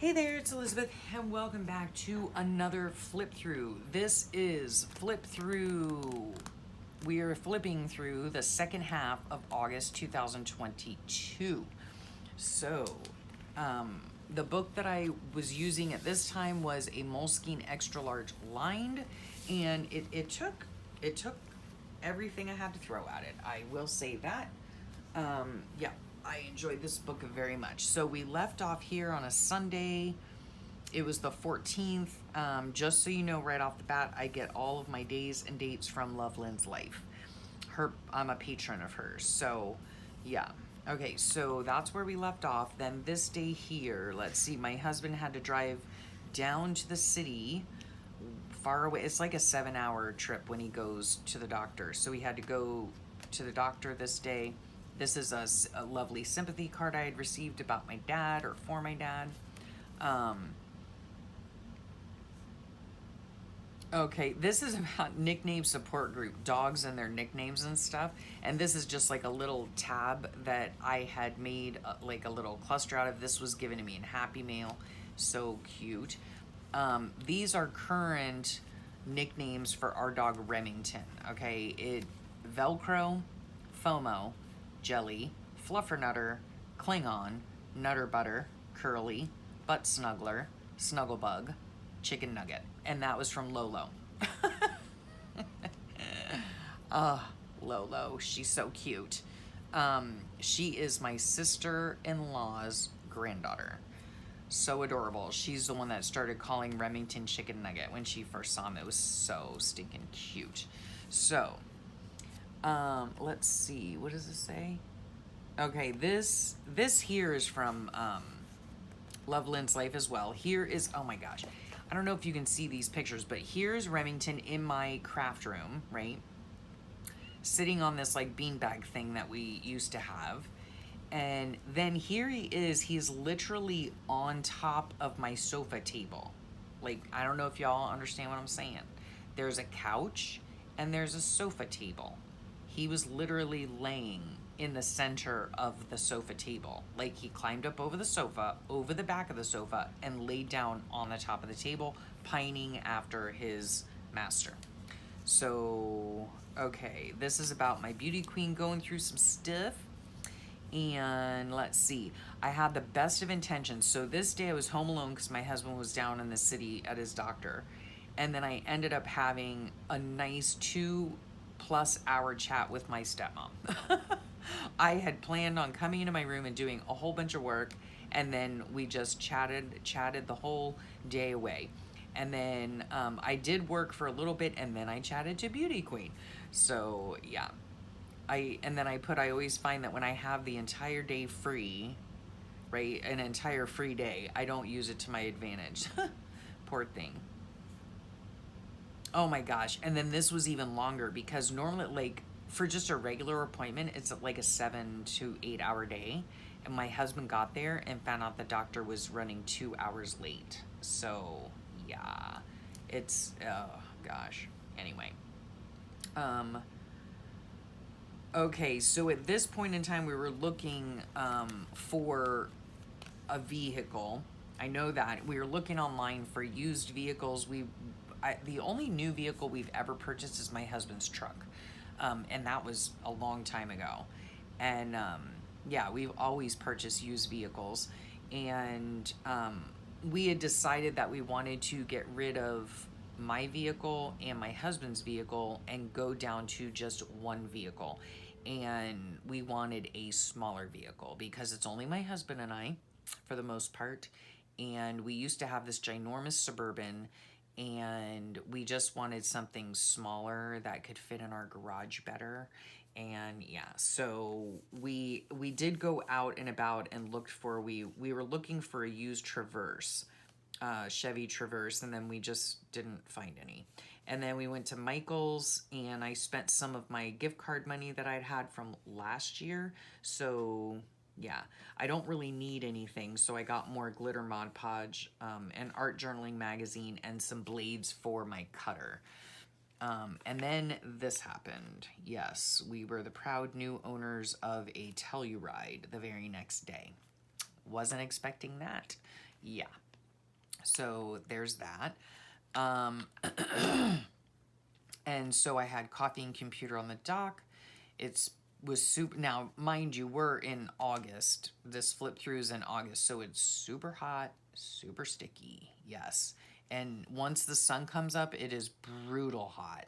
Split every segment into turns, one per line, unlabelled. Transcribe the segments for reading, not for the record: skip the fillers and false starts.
Hey there, it's Elizabeth, and welcome back to another flip through. This is Flip Through. We are flipping through the second half of August 2022. So, the book that I was using at this time was a Moleskine Extra Large lined, and it took everything I had to throw at it. I will say that. Yeah, I enjoyed this book very much. So we left off here on a Sunday. It was the 14th. Just so you know, right off the bat, I get all of my days and dates from Loveland's Life. I'm a patron of hers. So, yeah. Okay, so that's where we left off. Then this day here, let's see, my husband had to drive down to the city far away. It's like a 7-hour trip when he goes to the doctor. So he had to go to the doctor this day. This is a lovely sympathy card I had received about my dad, or for my dad. Okay, this is about nickname support group, dogs and their nicknames and stuff. And this is just like a little tab that I had made like a little cluster out of. This was given to me in Happy Mail. So cute. These are current nicknames for our dog Remington. Okay, Velcro, FOMO, Jelly, Fluffernutter, Klingon, Nutter Butter, Curly, Butt Snuggler, Snugglebug, Chicken Nugget. And that was from Lolo. Lolo, she's so cute. She is my sister-in-law's granddaughter. So adorable. She's the one that started calling Remington Chicken Nugget when she first saw him. It was so stinking cute. So, let's see. What does it say? Okay, this here is from Loveland's Life as well. Here is, oh my gosh. I don't know if you can see these pictures, but here's Remington in my craft room, right? Sitting on this like beanbag thing that we used to have. And then here he is, he's literally on top of my sofa table. Like, I don't know if y'all understand what I'm saying. There's a couch and there's a sofa table. He was literally laying in the center of the sofa table. Like, he climbed up over the sofa, over the back of the sofa, and laid down on the top of the table, pining after his master. So, okay, this is about my beauty queen going through some stuff. And let's see, I had the best of intentions. So this day I was home alone because my husband was down in the city at his doctor. And then I ended up having a nice 2+ hour chat with my stepmom. I had planned on coming into my room and doing a whole bunch of work, and then we just chatted the whole day away. And then I did work for a little bit, and then I chatted to Beauty Queen. So yeah, I always find that when I have the entire day free, right, an entire free day, I don't use it to my advantage. Poor thing. Oh my gosh. And then this was even longer because normally, like, for just a regular appointment, it's like a 7 to 8 hour day. And my husband got there and found out the doctor was running 2 hours late. So, yeah, it's, oh gosh. Anyway. Okay, so at this point in time, we were looking for a vehicle. I know that. We were looking online for used vehicles. The only new vehicle we've ever purchased is my husband's truck. And that was a long time ago. And yeah, we've always purchased used vehicles. And we had decided that we wanted to get rid of my vehicle and my husband's vehicle and go down to just one vehicle. And we wanted a smaller vehicle because it's only my husband and I for the most part. And we used to have this ginormous Suburban, and we just wanted something smaller that could fit in our garage better. And yeah, so we did go out and about and looked for, we were looking for a used Traverse, Chevy Traverse, and then we just didn't find any. And then we went to Michael's, and I spent some of my gift card money that I'd had from last year. So yeah, I don't really need anything, so I got more glitter Mod Podge, an art journaling magazine, and some blades for my cutter. And then this happened. Yes, we were the proud new owners of a Telluride the very next day. Wasn't expecting that. Yeah. So there's that. Um, and so I had coffee and computer on the dock. It's was super. Now, mind you, we're in August. This flip through is in August, so it's super hot, super sticky. Yes, and once the sun comes up, it is brutal hot.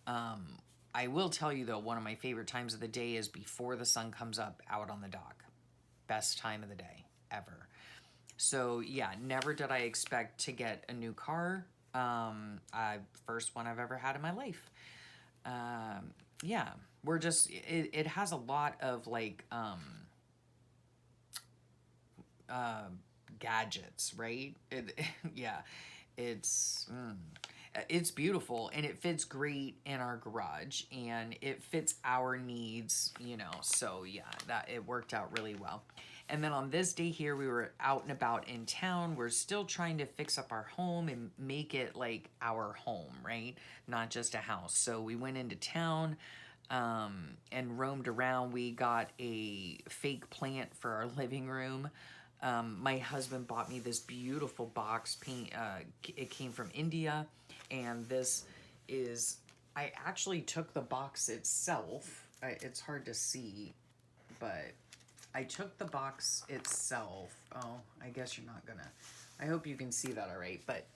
Um, I will tell you though, one of my favorite times of the day is before the sun comes up out on the dock. Best time of the day ever. So yeah, never did I expect to get a new car. First one I've ever had in my life. Yeah, we're just it has a lot of like uh, gadgets, right? Yeah, it's it's beautiful and it fits great in our garage and it fits our needs, you know. So yeah, that it worked out really well. And then on this day here, we were out and about in town. We're still trying to fix up our home and make it like our home, right? Not just a house. So we went into town and roamed around. We got a fake plant for our living room. My husband bought me this beautiful box paint. It came from India, and this is. I actually took the box itself. It's hard to see, but I took the box itself. Oh, I guess you're not gonna. I hope you can see that all right. But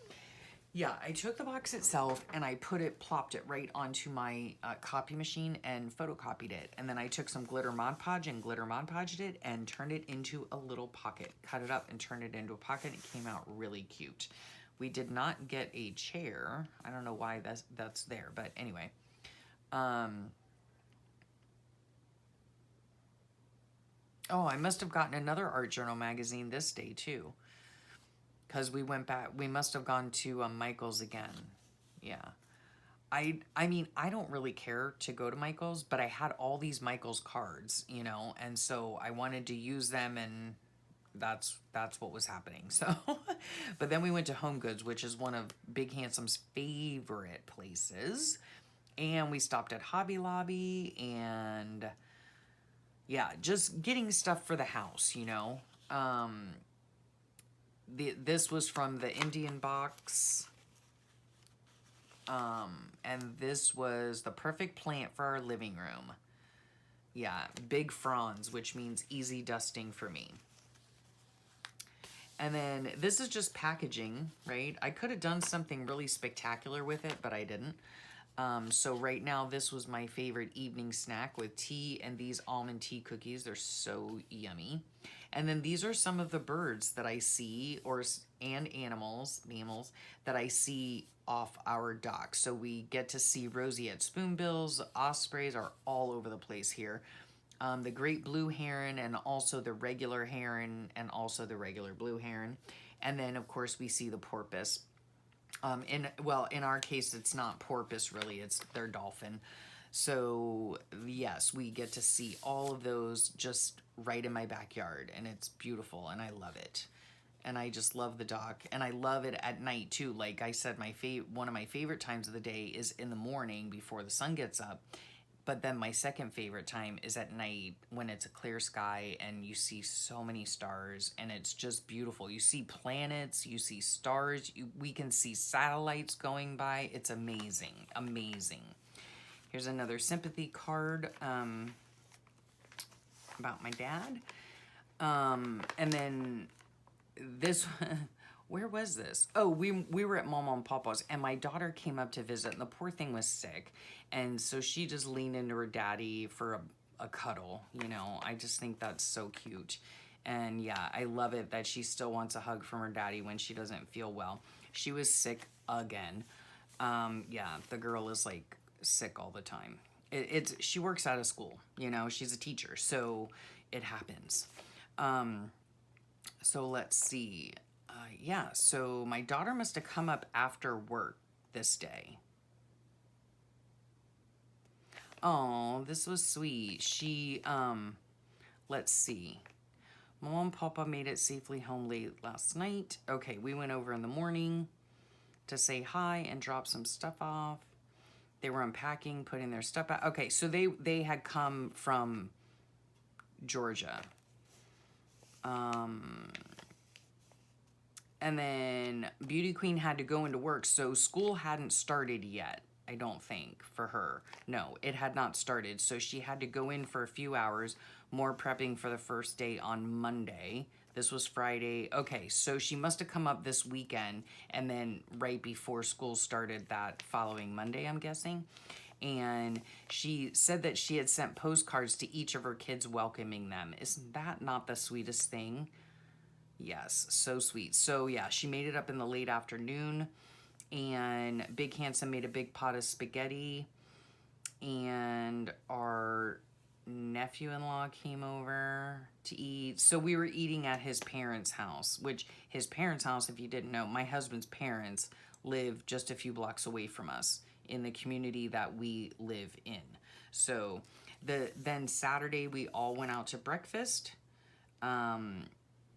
yeah, I took the box itself and I plopped it right onto my copy machine and photocopied it. And then I took some glitter Mod Podge and glitter Mod Podged it and turned it into a little pocket. Cut it up and turned it into a pocket. It came out really cute. We did not get a chair. I don't know why that's there, but anyway. Oh, I must have gotten another art journal magazine this day too. Because we went back, we must have gone to Michael's again. Yeah. I mean, I don't really care to go to Michael's, but I had all these Michael's cards, you know, and so I wanted to use them and that's what was happening. So, but then we went to Home Goods, which is one of Big Handsome's favorite places, and we stopped at Hobby Lobby and yeah, just getting stuff for the house, you know. This was from the Indian box. And this was the perfect plant for our living room. Yeah, big fronds, which means easy dusting for me. And then this is just packaging, right? I could have done something really spectacular with it, but I didn't. So right now, this was my favorite evening snack with tea and these almond tea cookies. They're so yummy. And then these are some of the birds that I see, and mammals that I see off our dock. So we get to see roseate spoonbills, ospreys are all over the place here. The great blue heron and also the regular heron and also the regular blue heron. And then of course we see the porpoise. In our case, it's not porpoise really, it's their dolphin. So yes, we get to see all of those just right in my backyard, and it's beautiful, and I love it. And I just love the dock, and I love it at night too. Like I said, one of my favorite times of the day is in the morning before the sun gets up. But then my second favorite time is at night when it's a clear sky and you see so many stars and it's just beautiful. You see planets, you see stars, we can see satellites going by. It's amazing, amazing. Here's another sympathy card about my dad. And then this, where was this? Oh, we were at Mama and Papa's, and my daughter came up to visit, and the poor thing was sick, and so she just leaned into her daddy for a cuddle. You know, I just think that's so cute, and yeah, I love it that she still wants a hug from her daddy when she doesn't feel well. She was sick again. Yeah, the girl is like sick all the time. She works out of school. You know, she's a teacher, so it happens. So let's see. Yeah, so my daughter must have come up after work this day. Oh, this was sweet. Let's see. Mom and Papa made it safely home late last night. Okay, we went over in the morning to say hi and drop some stuff off. They were unpacking, putting their stuff out. Okay, so they had come from Georgia. And then Beauty Queen had to go into work, so school hadn't started yet, I don't think, for her. No, it had not started, so she had to go in for a few hours, more prepping for the first day on Monday. This was Friday. Okay, so she must have come up this weekend, and then right before school started that following Monday, I'm guessing. And she said that she had sent postcards to each of her kids welcoming them. Isn't that not the sweetest thing? Yes, so sweet. So yeah, she made it up in the late afternoon, and Big Handsome made a big pot of spaghetti, and our nephew-in-law came over to eat. So we were eating at his parents' house, which his parents' house, if you didn't know, my husband's parents live just a few blocks away from us in the community that we live in. So then Saturday we all went out to breakfast.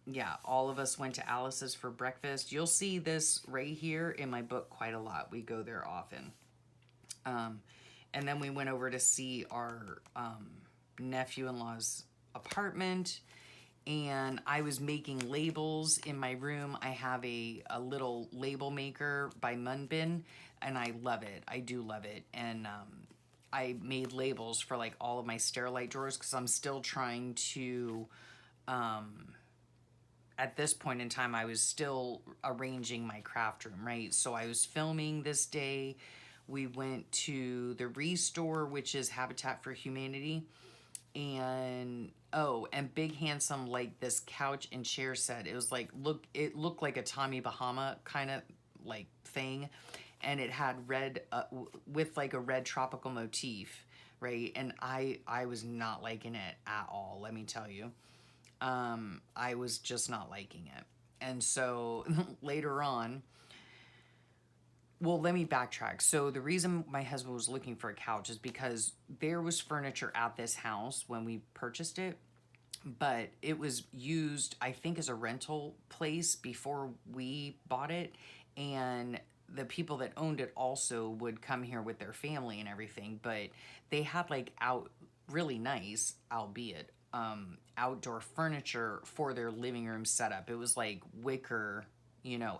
Yeah, all of us went to Alice's for breakfast. You'll see this right here in my book quite a lot. We go there often. And then we went over to see our nephew-in-law's apartment, and I was making labels in my room. I have a little label maker by Munbin, and I love it. I do love it. And I made labels for like all of my Sterilite drawers because I'm still trying to... at this point in time, I was still arranging my craft room, right? So I was filming this day. We went to the Restore, which is Habitat for Humanity. And, oh, and Big Handsome, like this couch and chair set. It was like, it looked like a Tommy Bahama kind of like thing. And it had red, with like a red tropical motif, right? And I was not liking it at all, let me tell you. I was just not liking it. And so later on, well, let me backtrack. So the reason my husband was looking for a couch is because there was furniture at this house when we purchased it, but it was used, I think, as a rental place before we bought it. And the people that owned it also would come here with their family and everything, but they had like really nice, albeit outdoor furniture for their living room setup. It was like wicker,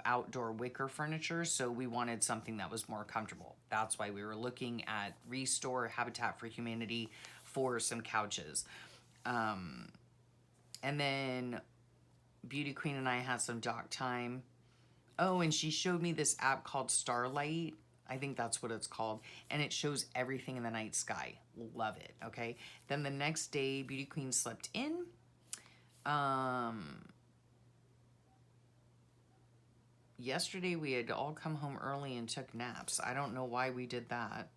outdoor wicker furniture. So we wanted something that was more comfortable. That's why we were looking at Restore, Habitat for Humanity for some couches. And then Beauty Queen and I had some dock time. Oh, and she showed me this app called Starlight. I think that's what it's called. And it shows everything in the night sky. Love it, okay? Then the next day, Beauty Queen slept in. Yesterday, we had all come home early and took naps. I don't know why we did that.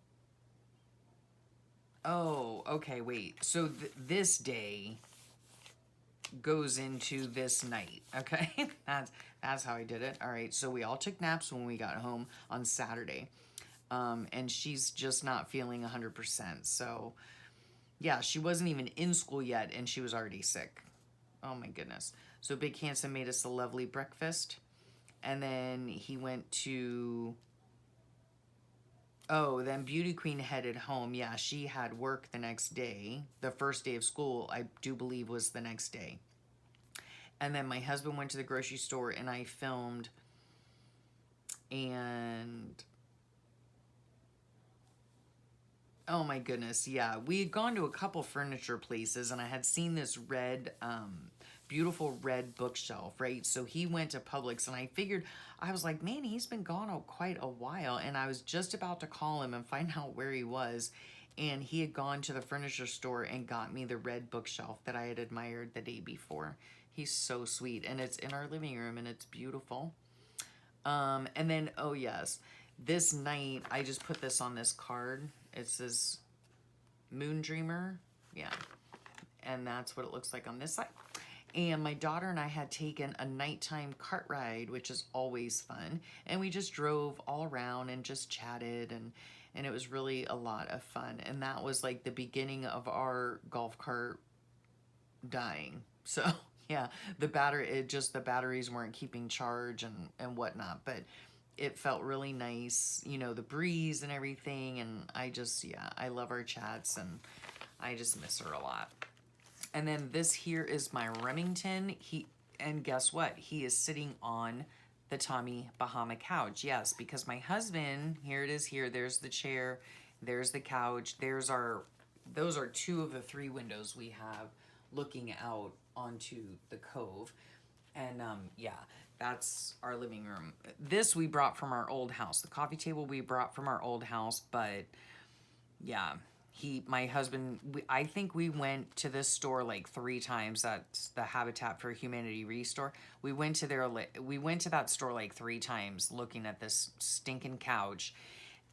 Oh, okay, wait. So this day goes into this night, okay? That's how I did it. All right, so we all took naps when we got home on Saturday. And she's just not feeling 100%. So, yeah, she wasn't even in school yet, and she was already sick. Oh, my goodness. So Big Handsome made us a lovely breakfast. And then he went to... Oh, then Beauty Queen headed home. Yeah, she had work the next day. The first day of school, I do believe, was the next day. And then my husband went to the grocery store, and I filmed. And... oh my goodness, yeah. We had gone to a couple furniture places, and I had seen this red, beautiful red bookshelf, right? So he went to Publix, and I figured, I was like, man, he's been gone quite a while, and I was just about to call him and find out where he was, and he had gone to the furniture store and got me the red bookshelf that I had admired the day before. He's so sweet, and it's in our living room, and it's beautiful. And then, oh yes, this night, I just put this on this card. It says Moon Dreamer. Yeah. And that's what it looks like on this side. And my daughter and I had taken a nighttime cart ride, which is always fun. And we just drove all around and just chatted, and it was really a lot of fun. And that was like the beginning of our golf cart dying. So yeah, the batteries weren't keeping charge and whatnot, but it felt really nice, the breeze and everything. And I love our chats, and I just miss her a lot. And then this here is my Remington. And guess what? He is sitting on The Tommy Bahama couch, yes, because my husband, here it is here, there's the chair, there's the couch, those are two of the three windows we have looking out onto the cove. And yeah, that's our living room. This we brought from our old house. The coffee table we brought from our old house, but yeah, my husband, I think we went to this store like 3 times. That's the Habitat for Humanity Restore. We went to that store like 3 times looking at this stinking couch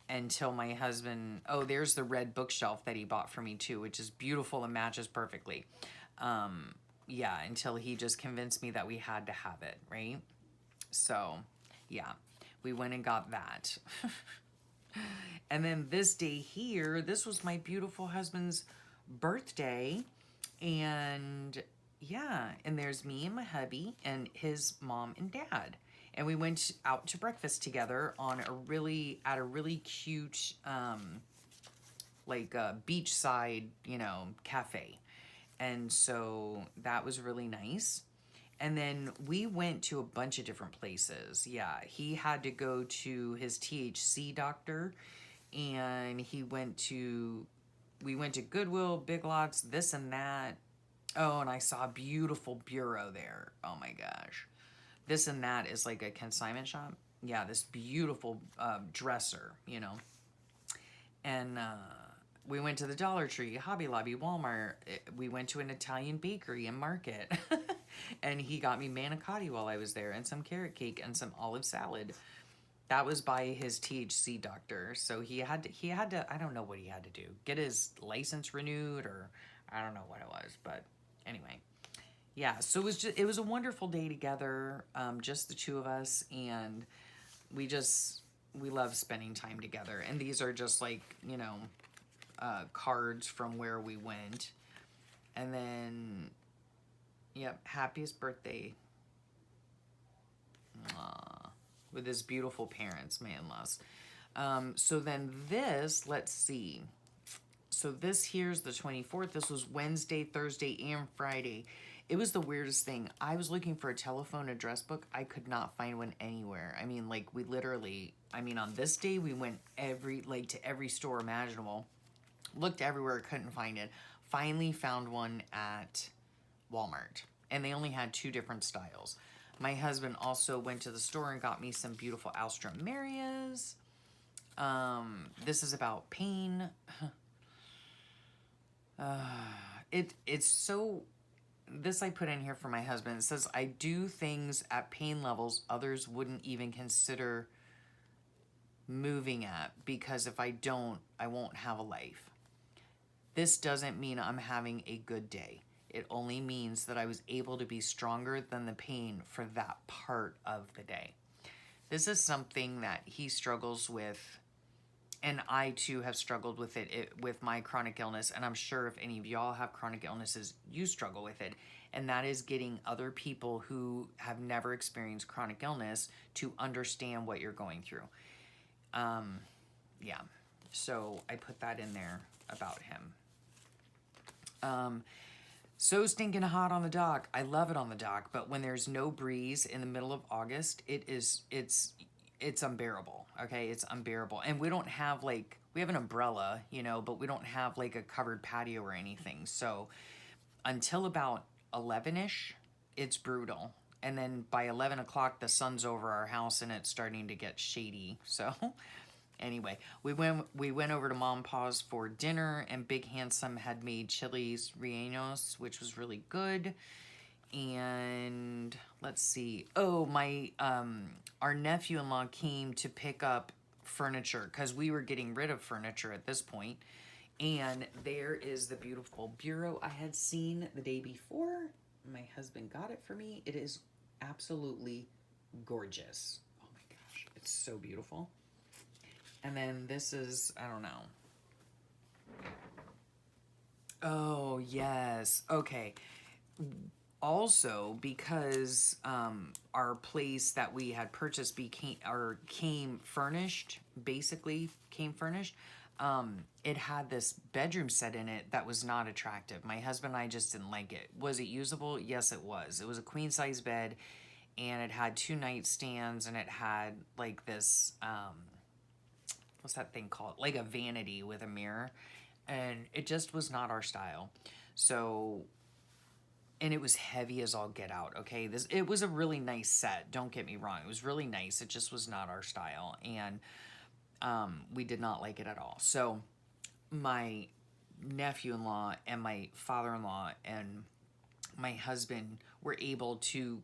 until my husband, oh, there's the red bookshelf that he bought for me too, which is beautiful and matches perfectly. Yeah, until he just convinced me that we had to have it, right? So, yeah, we went and got that. And then this day here, this was my beautiful husband's birthday. And yeah, and there's me and my hubby and his mom and dad. And we went out to breakfast together at a really cute, like a beachside, cafe. And so that was really nice. And then we went to a bunch of different places. Yeah, he had to go to his THC doctor, and we went to Goodwill, Big Lots, this and that. Oh, and I saw a beautiful bureau there. Oh my gosh. This and that is like a consignment shop. Yeah, this beautiful dresser, And we went to the Dollar Tree, Hobby Lobby, Walmart. We went to an Italian bakery and market. And he got me manicotti while I was there, and some carrot cake and some olive salad. That was by his THC doctor. So he had to, I don't know what he had to do. Get his license renewed, or I don't know what it was, but anyway. Yeah, so it was a wonderful day together, just the two of us, and we love spending time together. And these are just like, cards from where we went. And then, yep, happiest birthday. Aww. With his beautiful parents, my in-laws. So then let's see. So this here's the 24th. This was Wednesday, Thursday, and Friday. It was the weirdest thing. I was looking for a telephone address book. I could not find one anywhere. I mean, like, on this day, we went to every store imaginable. Looked everywhere, couldn't find it. Finally found one at Walmart. And they only had 2 different styles. My husband also went to the store and got me some beautiful Alstrom-Marias. This is about pain. It's so... This I put in here for my husband. It says, I do things at pain levels others wouldn't even consider moving at, because if I don't, I won't have a life. This doesn't mean I'm having a good day. It only means that I was able to be stronger than the pain for that part of the day. This is something that he struggles with, and I too have struggled with it with my chronic illness, and I'm sure if any of y'all have chronic illnesses, you struggle with it, and that is getting other people who have never experienced chronic illness to understand what you're going through. Yeah, so I put that in there about him. So stinking hot on the dock. I love it on the dock, but when there's no breeze in the middle of August, it's unbearable. Okay, it's unbearable. And we don't have we have an umbrella, but we don't have like a covered patio or anything. So until about 11ish, it's brutal. And then by 11 o'clock, the sun's over our house and it's starting to get shady. So anyway, we went over to Mom Pa's for dinner, and Big Handsome had made chilies rellenos, which was really good. And let's see. Oh, our nephew-in-law came to pick up furniture because we were getting rid of furniture at this point. And there is the beautiful bureau I had seen the day before. My husband got it for me. It is absolutely gorgeous. Oh my gosh, it's so beautiful. And then this is, I don't know. Oh, yes. Okay. Also, because our place that we had purchased came furnished, it had this bedroom set in it that was not attractive. My husband and I just didn't like it. Was it usable? Yes, it was. It was a queen size bed. and it had 2 nightstands, and it had like this, what's that thing called? Like a vanity with a mirror. And it just was not our style. So, and it was heavy as all get out. Okay, it was a really nice set. Don't get me wrong; it was really nice. It just was not our style, and we did not like it at all. So, my nephew-in-law and my father-in-law and my husband were able to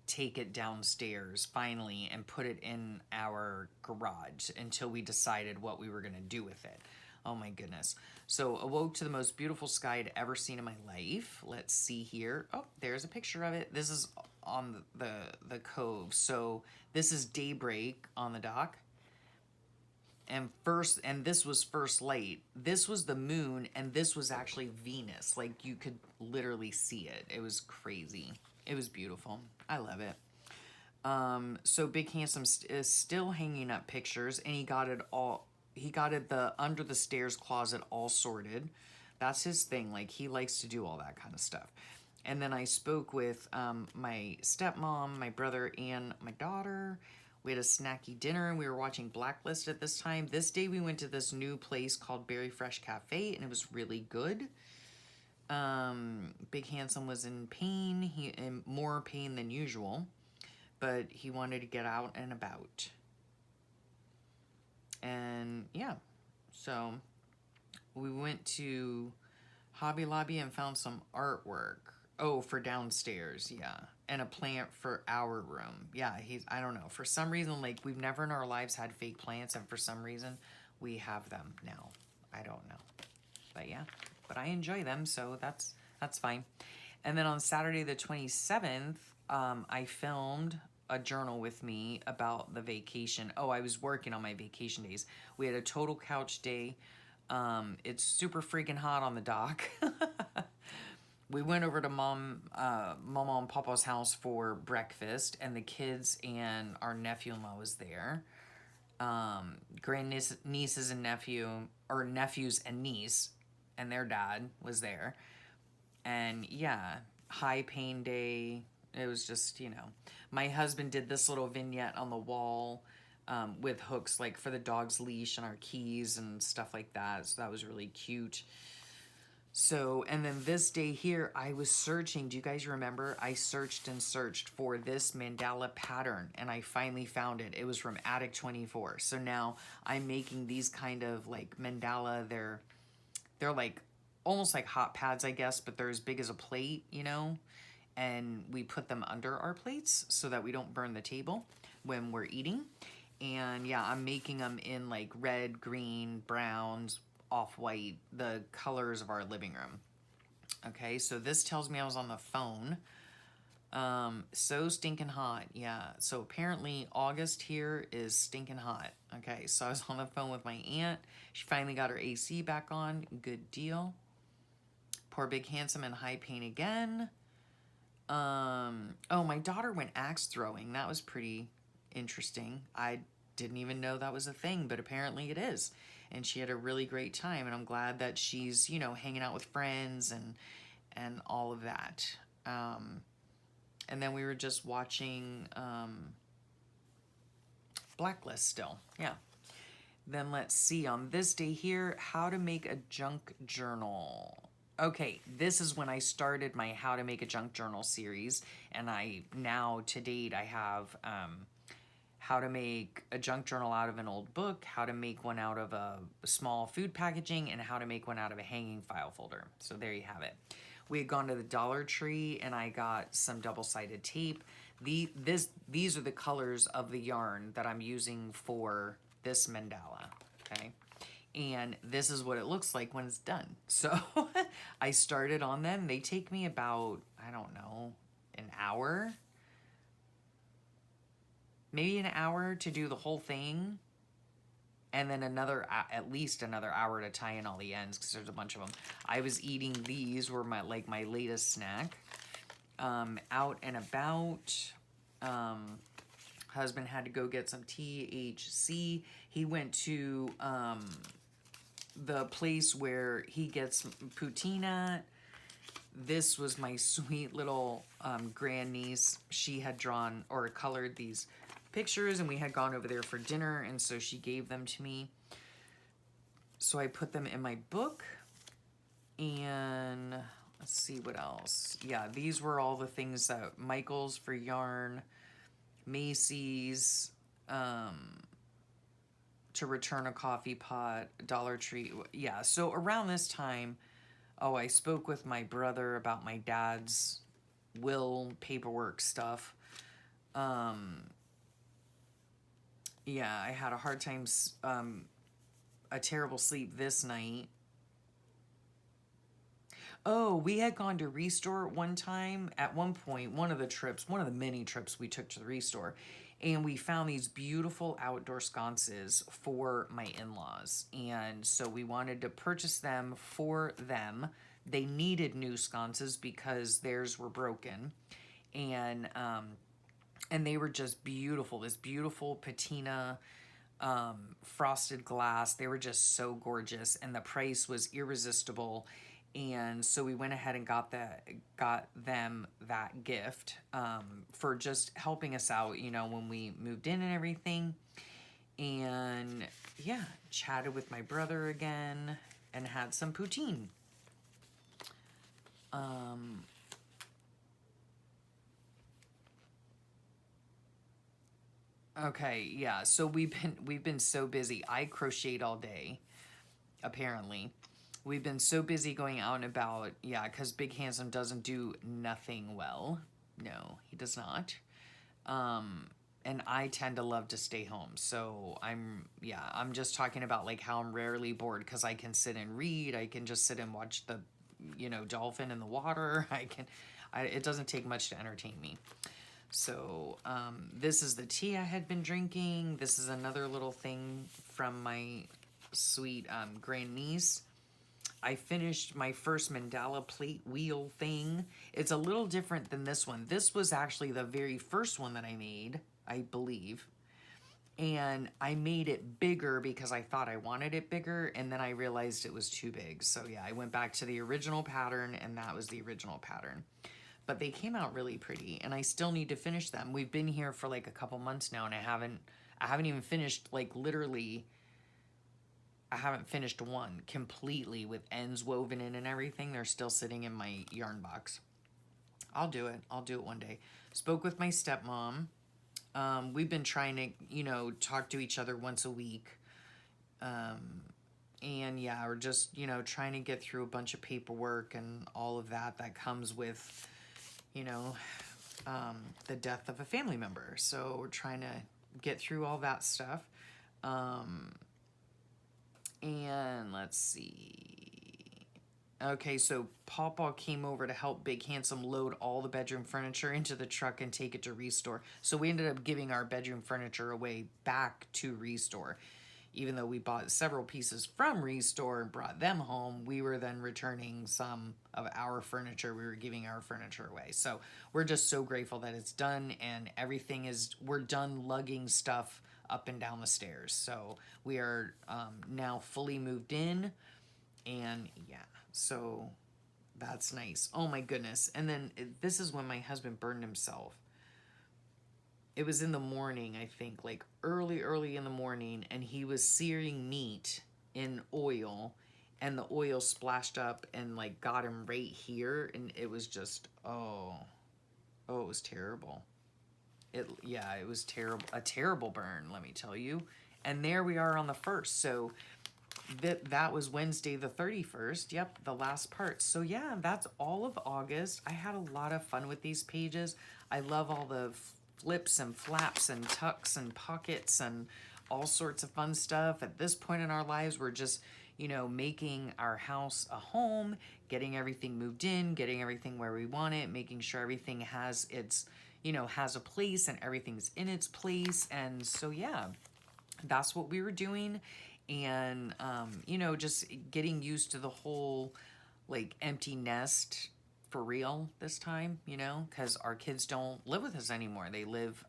take it downstairs finally and put it in our garage until we decided what we were going to do with it. Oh my goodness. So awoke to the most beautiful sky I'd ever seen in my life. Let's see here. Oh, there's a picture of it. This is on the cove. So this is daybreak on the dock. And this was first light. This was the moon, and this was actually Venus. Like, you could literally see it. It was crazy. It was beautiful. I love it. So Big Handsome is still hanging up pictures, and he got it the under the stairs closet all sorted. That's his thing. Like, he likes to do all that kind of stuff. And then I spoke with my stepmom, my brother, and my daughter. We had a snacky dinner, and we were watching Blacklist at this time. This day we went to this new place called Berry Fresh Cafe, and it was really good. Big Handsome was in pain, in more pain than usual, but he wanted to get out and about. And yeah, so we went to Hobby Lobby and found some artwork. Oh, for downstairs, yeah. And a plant for our room. Yeah, I don't know. For some reason, like, we've never in our lives had fake plants, and for some reason, we have them now. I don't know. But yeah, but I enjoy them, so that's fine. And then on Saturday the 27th, I filmed a journal with me about the vacation. Oh, I was working on my vacation days. We had a total couch day. It's super freaking hot on the dock. We went over to Mama and Papa's house for breakfast, and the kids and our nephew-in-law was there. Nieces and nephews and niece and their dad was there. And yeah, high pain day. It was just, my husband did this little vignette on the wall with hooks, like for the dog's leash and our keys and stuff like that. So that was really cute. So, and then this day here, I was searching. Do you guys remember? I searched and searched for this mandala pattern, and I finally found it. It was from Attic 24. So now I'm making these kind of like mandala. They're like almost like hot pads, I guess, but they're as big as a plate, and we put them under our plates so that we don't burn the table when we're eating. And yeah, I'm making them in like red, green, browns, off-white, the colors of our living room. Okay, so this tells me I was on the phone. So stinking hot. Yeah, so apparently August here is stinking hot. Okay, so I was on the phone with my aunt. She finally got her AC back on. Good deal. Poor Big Handsome in high pain again. Oh, my daughter went axe throwing. That was pretty interesting. I didn't even know that was a thing, but apparently it is. And she had a really great time, and I'm glad that she's, hanging out with friends and all of that. And then we were just watching Blacklist still. Yeah. Then let's see, on this day here, how to make a junk journal. Okay, this is when I started my How to Make a Junk Journal series, and to date, I have how to make a junk journal out of an old book, how to make one out of a small food packaging, and how to make one out of a hanging file folder. So there you have it. We had gone to the Dollar Tree, and I got some double-sided tape. These are the colors of the yarn that I'm using for this mandala, okay? And this is what it looks like when it's done. So I started on them. They take me about, I don't know, an hour. Maybe an hour to do the whole thing. And then at least another hour to tie in all the ends, because there's a bunch of them. I was eating these, were my latest snack. Out and about. Husband had to go get some THC. He went to the place where he gets poutine at. this was my sweet little grandniece. She had drawn or colored these pictures, and we had gone over there for dinner, and so she gave them to me. So I put them in my book, and let's see what else. Yeah, these were all the things that Michael's for yarn, Macy's, to return a coffee pot, Dollar Tree. Yeah, so around this time, oh, I spoke with my brother about my dad's will paperwork stuff. Yeah, I had a hard time, a terrible sleep this night. Oh, we had gone to Restore one time. At one point, one of the many trips we took to the Restore, and we found these beautiful outdoor sconces for my in-laws. And so we wanted to purchase them for them. They needed new sconces because theirs were broken. And they were just beautiful. This beautiful patina frosted glass. They were just so gorgeous, and the price was irresistible. And so we went ahead and got them that gift for just helping us out, when we moved in and everything. And yeah, chatted with my brother again and had some poutine. Okay, yeah. So we've been so busy. I crocheted all day, apparently. We've been so busy going out and about, yeah, because Big Handsome doesn't do nothing well. No, he does not. And I tend to love to stay home. So I'm just talking about like how I'm rarely bored because I can sit and read. I can just sit and watch the, dolphin in the water. It doesn't take much to entertain me. So this is the tea I had been drinking. This is another little thing from my sweet grandniece. I finished my first mandala plate wheel thing. It's a little different than this one. This was actually the very first one that I made, I believe. And I made it bigger because I thought I wanted it bigger, and then I realized it was too big. So yeah, I went back to the original pattern, and that was the original pattern. But they came out really pretty, and I still need to finish them. We've been here for like a couple months now, and I haven't even finished, like literally, I haven't finished one completely with ends woven in and everything. They're still sitting in my yarn box. I'll do it one day. Spoke with my stepmom. We've been trying to, talk to each other once a week. And yeah, we're just, trying to get through a bunch of paperwork and all of that comes with, the death of a family member. So we're trying to get through all that stuff. And let's see. Okay, so Pawpaw came over to help Big Handsome load all the bedroom furniture into the truck and take it to Restore. So we ended up giving our bedroom furniture away back to Restore. Even though we bought several pieces from Restore and brought them home, we were then returning some of our furniture. We were giving our furniture away. So we're just so grateful that it's done, and we're done lugging stuff up and down the stairs. So we are now fully moved in, and yeah, so that's nice. Oh my goodness. And then this is when my husband burned himself. It was in the morning, I think, like early in the morning, and he was searing meat in oil, and the oil splashed up and like got him right here, and it was just, it was terrible. It was terrible, a terrible burn, let me tell you. And there we are on the 1st. So that was Wednesday the 31st. Yep, the last part. So yeah, that's all of August. I had a lot of fun with these pages. I love all the flips and flaps and tucks and pockets and all sorts of fun stuff. At this point in our lives, we're just, making our house a home, getting everything moved in, getting everything where we want it, making sure everything has its, has a place and everything's in its place. And so, yeah, that's what we were doing. And, just getting used to the whole like empty nest for real this time, because our kids don't live with us anymore. They live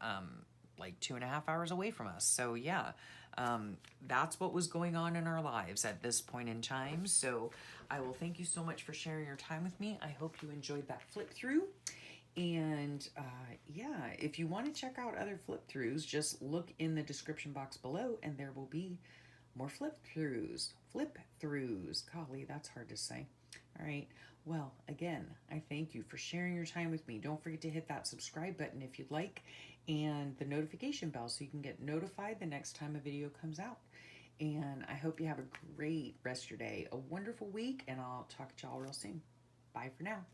like 2.5 hours away from us. So yeah, That's what was going on in our lives at this point in time. So I will thank you so much for sharing your time with me. I hope you enjoyed that flip through. And yeah, if you want to check out other flip throughs, just look in the description box below and there will be more flip throughs. Flip throughs. Golly, that's hard to say. All right. Well, again, I thank you for sharing your time with me. Don't forget to hit that subscribe button if you'd like and the notification bell so you can get notified the next time a video comes out. And I hope you have a great rest of your day, a wonderful week, and I'll talk to y'all real soon. Bye for now.